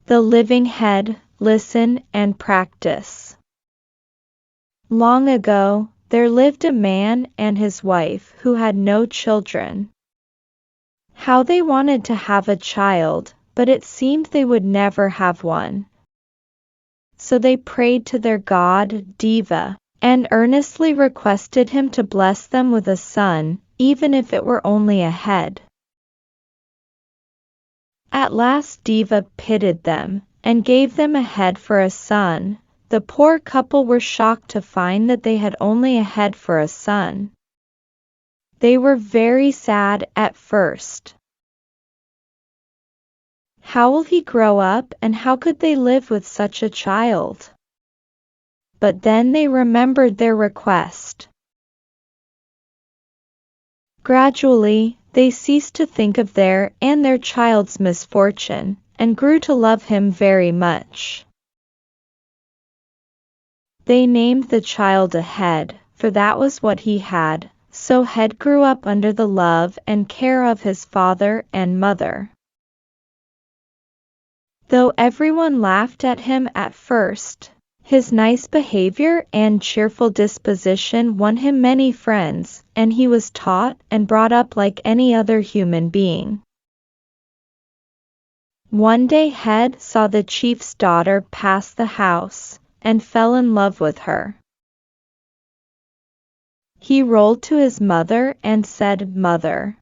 The living head, listen and practice. Long ago, there lived a man and his wife who had no children. How they wanted to have a child, but it seemed they would never have one. So they prayed to their god, Deva, and earnestly requested him to bless them with a son, even if it were only a head. At last Deva pitied them, and gave them a head for a son. The poor couple were shocked to find that they had only a head for a son. They were very sad at first. How will he grow up, and how could they live with such a child? But then they remembered their request. Gradually, they ceased to think of their and their child's misfortune, and grew to love him very much. They named the child a head, for that was what he had, so Head grew up under the love and care of his father and mother. Though everyone laughed at him at first, his nice behavior and cheerful disposition won him many friends, and he was taught and brought up like any other human being. One day Head saw the chief's daughter pass the house, and fell in love with her. He rolled to his mother and said, "Mother,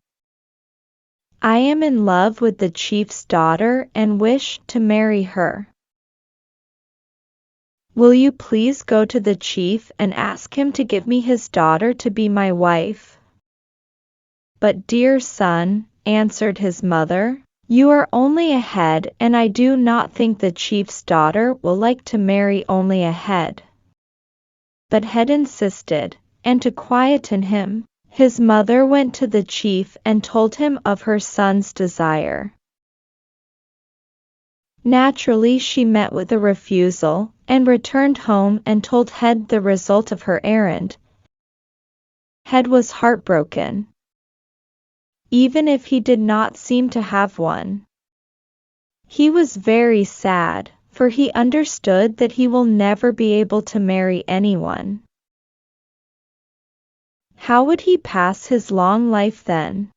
I am in love with the chief's daughter and wish to marry her. Will you please go to the chief and ask him to give me his daughter to be my wife?" "But dear son," answered his mother, "you are only a head, and I do not think the chief's daughter will like to marry only a head." But Head insisted, and to quieten him, his mother went to the chief and told him of her son's desire. Naturally she met with a refusal, and returned home and told Head the result of her errand. Head was heartbroken, even if he did not seem to have one. He was very sad, for he understood that he will never be able to marry anyone. How would he pass his long life then?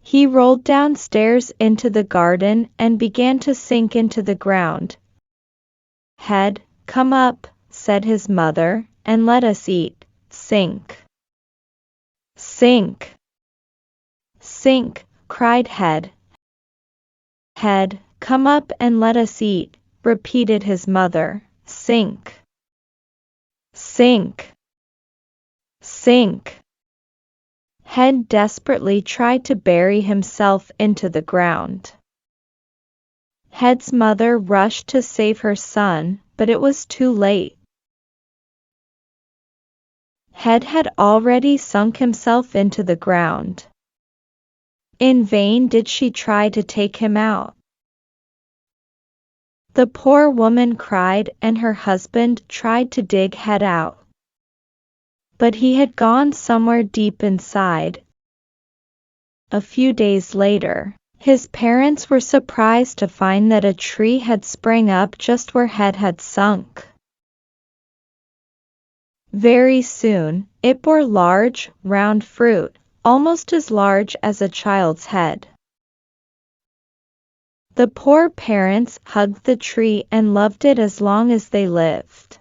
He rolled downstairs into the garden and began to sink into the ground. "Head, come up," said his mother, "and let us eat." "Sink! Sink! Sink!" cried Head. "Head, come up and let us eat," repeated his mother. "Sink! Sink! Sink!" Head desperately tried to bury himself into the ground. Head's mother rushed to save her son, but it was too late. Head had already sunk himself into the ground. In vain did she try to take him out. The poor woman cried, and her husband tried to dig Head out. But he had gone somewhere deep inside. A few days later, his parents were surprised to find that a tree had sprang up just where Head had sunk. Very soon, it bore large, round fruit, almost as large as a child's head. The poor parents hugged the tree and loved it as long as they lived.